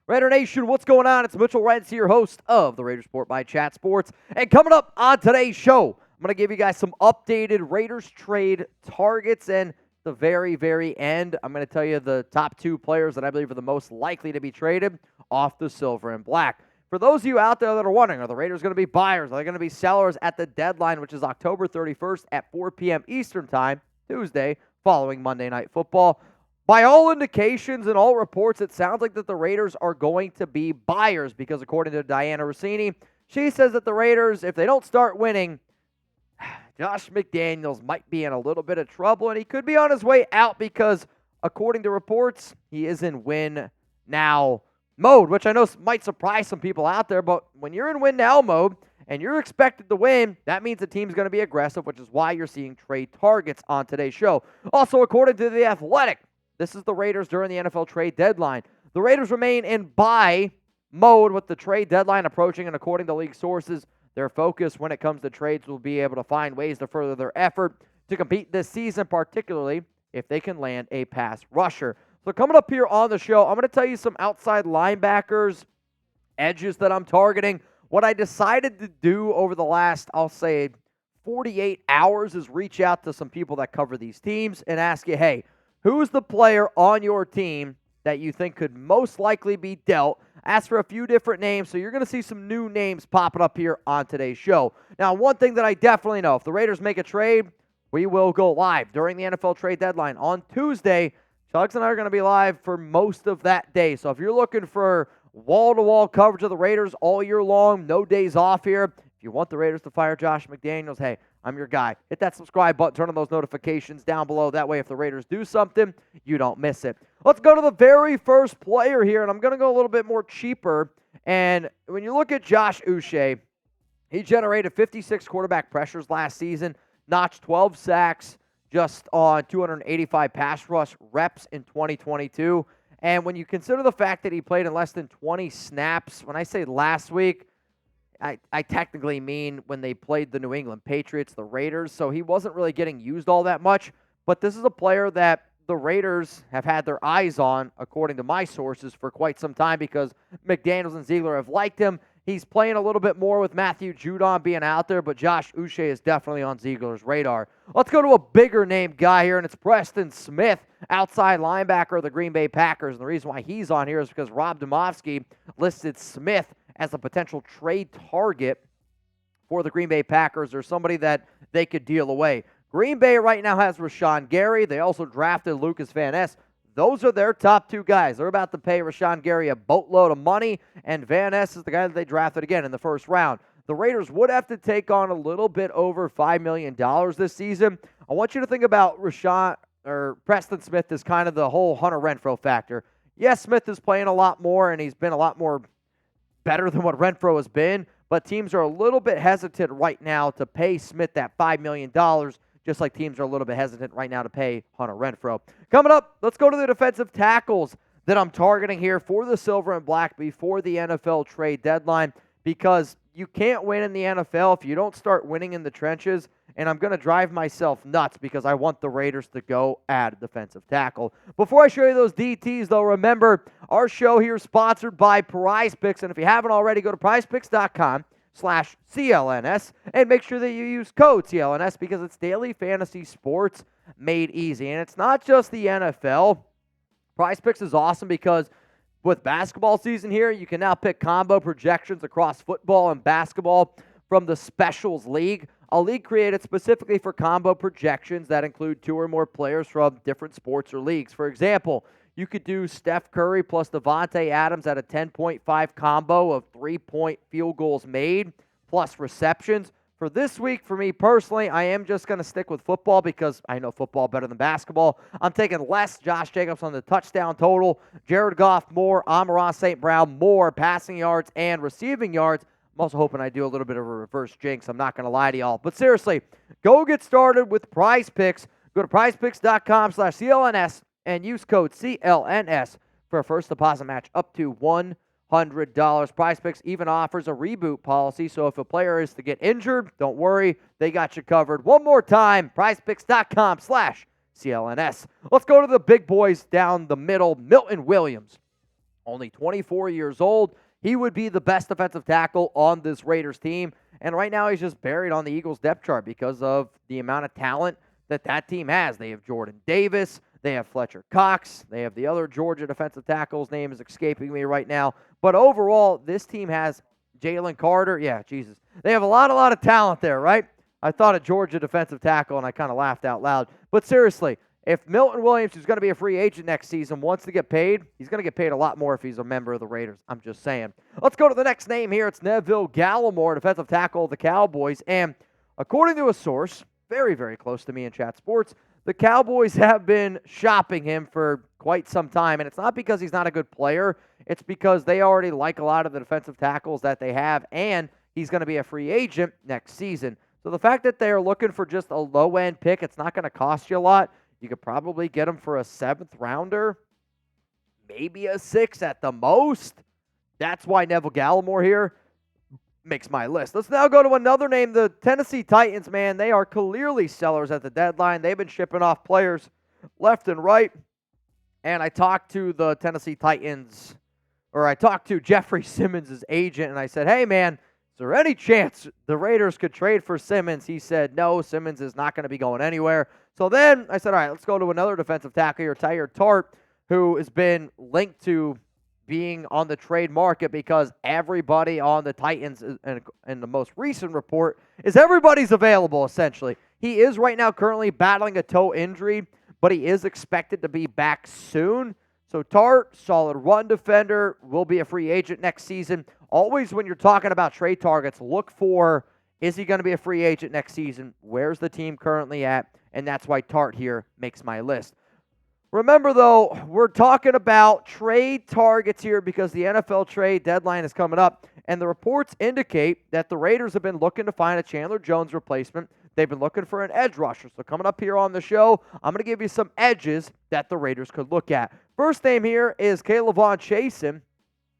Raider Nation, what's going on? It's Mitchell Renz here, host of the Raiders Report by Chat Sports. And coming up on today's show, I'm going to give you guys some updated Raiders trade targets. And the very end, I'm going to tell you the top two players that I believe are the most likely to be traded off the silver and black. For those of you out there that are wondering, are the Raiders going to be buyers? Are they going to be sellers at the deadline, which is October 31st at 4 p.m. Eastern Time, Tuesday, following Monday Night Football? By all indications and all reports, it sounds like that the Raiders are going to be buyers because according to Diana Rossini, she says that the Raiders, if they don't start winning, Josh McDaniels might be in a little bit of trouble, and he could be on his way out because, according to reports, he is in win-now mode, which I know might surprise some people out there, but when you're in win-now mode and you're expected to win, that means the team's going to be aggressive, which is why you're seeing trade targets on today's show. Also, according to The Athletic, this is the Raiders during the NFL trade deadline. The Raiders remain in buy mode with the trade deadline approaching, and according to league sources, their focus when it comes to trades will be able to find ways to further their effort to compete this season, particularly if they can land a pass rusher. So coming up here on the show, I'm going to tell you some outside linebackers, edges that I'm targeting. What I decided to do over the last, I'll say, 48 hours is reach out to some people that cover these teams and ask you, hey, who's the player on your team that you think could most likely be dealt? Ask for a few different names, so you're going to see some new names popping up here on today's show. Now, one thing that I definitely know, if the Raiders make a trade, we will go live during the NFL trade deadline on Tuesday. Chugs and I are going to be live for most of that day. So if you're looking for wall-to-wall coverage of the Raiders all year long, no days off here, if you want the Raiders to fire Josh McDaniels, hey, I'm your guy. Hit that subscribe button, turn on those notifications down below. That way, if the Raiders do something, you don't miss it. Let's go to the very first player here, and I'm going to go a little bit more cheaper. And when you look at Josh Uche, he generated 56 quarterback pressures last season, notched 12 sacks just on 285 pass rush reps in 2022. And when you consider the fact that he played in less than 20 snaps, when I say last week, I technically mean when they played the New England Patriots, the Raiders, so he wasn't really getting used all that much. But this is a player that the Raiders have had their eyes on, according to my sources, for quite some time because McDaniels and Ziegler have liked him. He's playing a little bit more with Matthew Judon being out there, but Josh Uche is definitely on Ziegler's radar. Let's go to a bigger name guy here, and it's Preston Smith, outside linebacker of the Green Bay Packers. And the reason why he's on here is because Rob Demovsky listed Smith as a potential trade target for the Green Bay Packers or somebody that they could deal away. Green Bay right now has Rashawn Gary. They also drafted Lucas Van Ness. Those are their top two guys. They're about to pay Rashawn Gary a boatload of money, and Van Ness is the guy that they drafted again in the first round. The Raiders would have to take on a little bit over $5 million this season. I want you to think about Preston Smith as kind of the whole Hunter Renfrow factor. Yes, Smith is playing a lot more, and he's been a lot more better than what Renfrow has been, but teams are a little bit hesitant right now to pay Smith that $5 million, just like teams are a little bit hesitant right now to pay Hunter Renfrow. Coming up, let's go to the defensive tackles that I'm targeting here for the silver and black before the NFL trade deadline, because you can't win in the NFL if you don't start winning in the trenches, and I'm going to drive myself nuts because I want the Raiders to go add a defensive tackle. Before I show you those DTs, though, remember, our show here is sponsored by Prize Picks, and if you haven't already, go to prizepicks.com/CLNS and make sure that you use code CLNS because it's daily fantasy sports made easy. And it's not just the NFL. Prize Picks is awesome because with basketball season here, you can now pick combo projections across football and basketball from the Specials League, a league created specifically for combo projections that include two or more players from different sports or leagues. For example, you could do Steph Curry plus Davante Adams at a 10.5 combo of 3-point field goals made plus receptions. For this week, for me personally, I am just going to stick with football because I know football better than basketball. I'm taking less Josh Jacobs on the touchdown total, Jared Goff more, Amon-Ra St. Brown more passing yards and receiving yards. I'm also hoping I do a little bit of a reverse jinx. I'm not going to lie to y'all. But seriously, go get started with Prize Picks. Go to prizepicks.com/CLNS and use code CLNS for a first deposit match up to $100. Prize Picks even offers a reboot policy, so if a player is to get injured, don't worry, they got you covered. One more time, prizepicks.com/CLNS. Let's go to the big boys down the middle. Milton Williams, only 24 years old. He would be the best defensive tackle on this Raiders team. And right now he's just buried on the Eagles depth chart because of the amount of talent that team has. They have Jordan Davis. They have Fletcher Cox. They have the other Georgia defensive tackle's name is escaping me right now. But overall, this team has Jalen Carter. Yeah, Jesus. They have a lot of talent there, right? I thought of Georgia defensive tackle, and I kind of laughed out loud. But seriously, if Milton Williams, who's going to be a free agent next season, wants to get paid, he's going to get paid a lot more if he's a member of the Raiders. I'm just saying. Let's go to the next name here. It's Neville Gallimore, defensive tackle of the Cowboys. And according to a source, very, very close to me in Chat Sports, the Cowboys have been shopping him for quite some time. And it's not because he's not a good player. It's because they already like a lot of the defensive tackles that they have, and he's going to be a free agent next season. So the fact that they're looking for just a low-end pick, it's not going to cost you a lot. You could probably get him for a 7th rounder, maybe a 6th at the most. That's why Neville Gallimore here makes my list. Let's now go to another name, the Tennessee Titans, man. They are clearly sellers at the deadline. They've been shipping off players left and right. And I talked to the Tennessee Titans, or I talked to Jeffrey Simmons' agent, and I said, hey, man, is there any chance the Raiders could trade for Simmons? He said, no, Simmons is not going to be going anywhere. So then I said, all right, let's go to another defensive tackle here, Teair Tart, who has been linked to being on the trade market because everybody on the Titans in the most recent report is everybody's available, essentially. He is right now currently battling a toe injury, but he is expected to be back soon. So Tart, solid run defender, will be a free agent next season. Always when you're talking about trade targets, look for, is he going to be a free agent next season? Where's the team currently at? And that's why Tart here makes my list. Remember, though, we're talking about trade targets here because the NFL trade deadline is coming up, and the reports indicate that the Raiders have been looking to find a Chandler Jones replacement. They've been looking for an edge rusher. So coming up here on the show, I'm going to give you some edges that the Raiders could look at. First name here is Chaisson,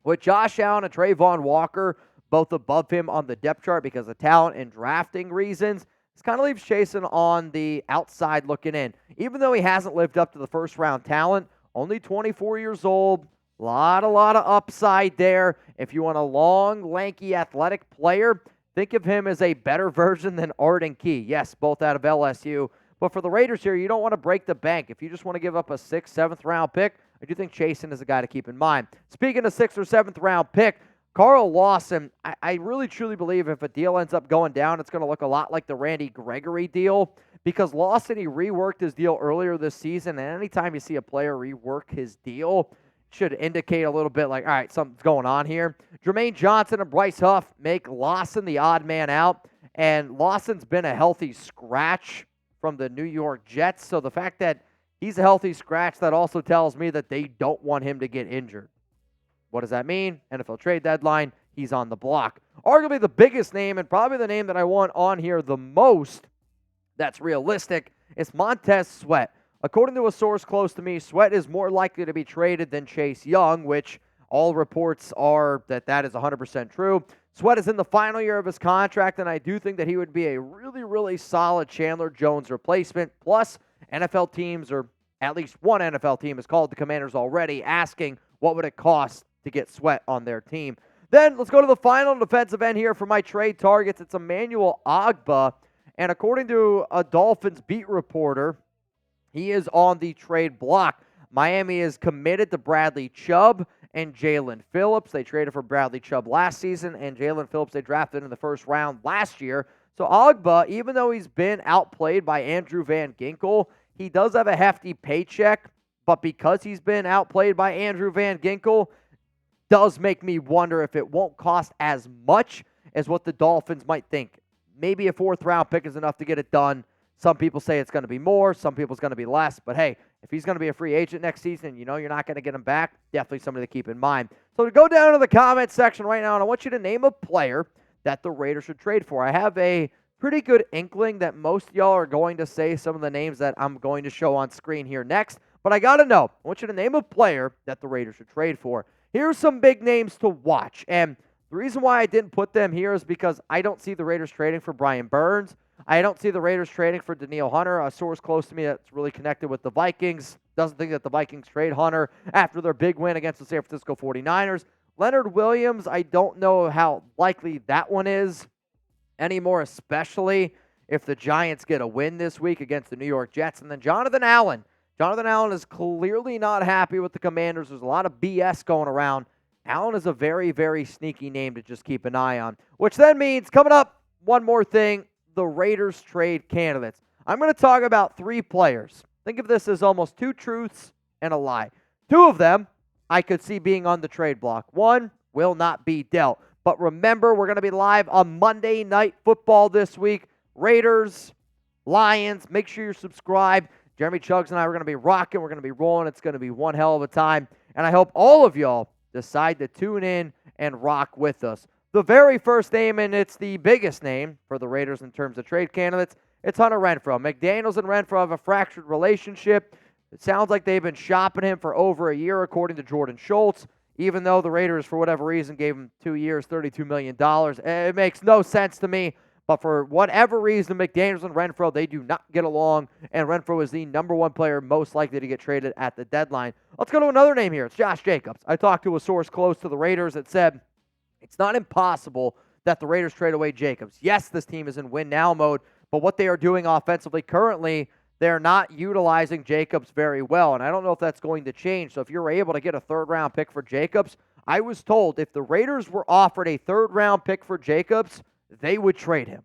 with Josh Allen and Trayvon Walker both above him on the depth chart because of talent and drafting reasons. This kind of leaves Chaisson on the outside looking in. Even though he hasn't lived up to the first-round talent, only 24 years old, a lot of upside there. If you want a long, lanky, athletic player, think of him as a better version than Arden Key. Yes, both out of LSU. But for the Raiders here, you don't want to break the bank. If you just want to give up a 6th, 7th-round pick, I do think Chaisson is a guy to keep in mind. Speaking of 6th or 7th-round pick, Carl Lawson, I really truly believe if a deal ends up going down, it's going to look a lot like the Randy Gregory deal because Lawson, he reworked his deal earlier this season, and anytime you see a player rework his deal, it should indicate a little bit like, all right, something's going on here. Jermaine Johnson and Bryce Huff make Lawson the odd man out, and Lawson's been a healthy scratch from the New York Jets, so the fact that he's a healthy scratch, that also tells me that they don't want him to get injured. What does that mean? NFL trade deadline, he's on the block. Arguably the biggest name and probably the name that I want on here the most that's realistic is Montez Sweat. According to a source close to me, Sweat is more likely to be traded than Chase Young, which all reports are that is 100% true. Sweat is in the final year of his contract, and I do think that he would be a really solid Chandler Jones replacement. Plus, NFL teams, or at least one NFL team, has called the Commanders already asking what would it cost to get Sweat on their team. Then let's go to the final defensive end here for my trade targets. It's Emmanuel Ogbah, and according to a Dolphins beat reporter, he is on the trade block. Miami is committed to Bradley Chubb and Jalen Phillips. They traded for Bradley Chubb last season, and Jalen Phillips they drafted in the first round last year. So Ogbah, even though he's been outplayed by Andrew Van Ginkel, he does have a hefty paycheck, but because he's been outplayed by Andrew Van Ginkel, does make me wonder if it won't cost as much as what the Dolphins might think. Maybe a 4th-round pick is enough to get it done. Some people say it's going to be more. Some people it's going to be less. But, hey, if he's going to be a free agent next season, you know you're not going to get him back, definitely somebody to keep in mind. So to go down to the comment section right now, and I want you to name a player that the Raiders should trade for. I have a pretty good inkling that most of y'all are going to say some of the names that I'm going to show on screen here next. But I got to know. I want you to name a player that the Raiders should trade for. Here's some big names to watch, and the reason why I didn't put them here is because I don't see the Raiders trading for Brian Burns. I don't see the Raiders trading for Danielle Hunter. A source close to me that's really connected with the Vikings doesn't think that the Vikings trade Hunter after their big win against the San Francisco 49ers. Leonard Williams, I don't know how likely that one is anymore, especially if the Giants get a win this week against the New York Jets. And then Jonathan Allen. Jonathan Allen is clearly not happy with the Commanders. There's a lot of BS going around. Allen is a very, very sneaky name to just keep an eye on, which then means coming up, one more thing, the Raiders trade candidates. I'm going to talk about 3 players. Think of this as almost 2 truths and a lie. 2 of them I could see being on the trade block. 1 will not be dealt. But remember, we're going to be live on Monday Night Football this week. Raiders, Lions, make sure you're subscribed. Jeremy Chuggs and I are going to be rocking. We're going to be rolling. It's going to be one hell of a time. And I hope all of y'all decide to tune in and rock with us. The very first name, and it's the biggest name for the Raiders in terms of trade candidates, it's Hunter Renfrow. McDaniels and Renfrow have a fractured relationship. It sounds like they've been shopping him for over a year, according to Jordan Schultz, even though the Raiders, for whatever reason, gave him 2 years, $32 million. It makes no sense to me. But for whatever reason, McDaniels and Renfrow, they do not get along, and Renfrow is the number 1 player most likely to get traded at the deadline. Let's go to another name here. It's Josh Jacobs. I talked to a source close to the Raiders that said it's not impossible that the Raiders trade away Jacobs. Yes, this team is in win-now mode, but what they are doing offensively currently, they're not utilizing Jacobs very well, and I don't know if that's going to change. So if you're able to get a third-round pick for Jacobs, I was told if the Raiders were offered a third-round pick for Jacobs, they would trade him.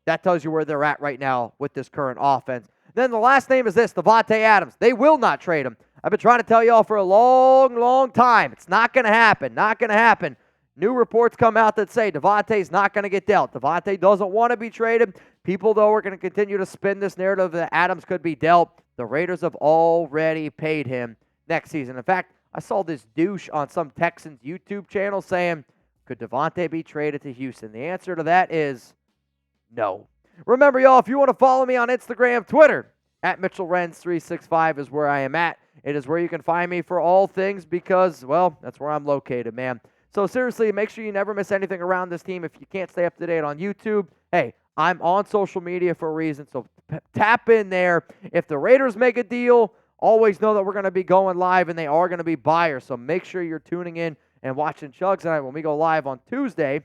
That tells you where they're at right now with this current offense. Then the last name is this, Davante Adams. They will not trade him. I've been trying to tell y'all for a long, long time. It's not going to happen. Not going to happen. New reports come out that say Davante's not going to get dealt. Davante doesn't want to be traded. People, though, are going to continue to spin this narrative that Adams could be dealt. The Raiders have already paid him next season. In fact, I saw this douche on some Texans YouTube channel saying, could Davante be traded to Houston? The answer to that is no. Remember, y'all, if you want to follow me on Instagram, Twitter, at Mitchell Renz 365 is where I am at. It is where you can find me for all things because, well, that's where I'm located, man. So seriously, make sure you never miss anything around this team. If you can't stay up to date on YouTube, hey, I'm on social media for a reason, so tap in there. If the Raiders make a deal, always know that we're going to be going live, and they are going to be buyers, so make sure you're tuning in and watching Chuggs tonight when we go live on Tuesday,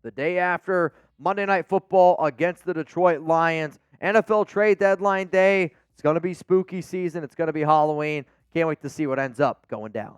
the day after Monday Night Football against the Detroit Lions. NFL trade deadline day. It's going to be spooky season. It's going to be Halloween. Can't wait to see what ends up going down.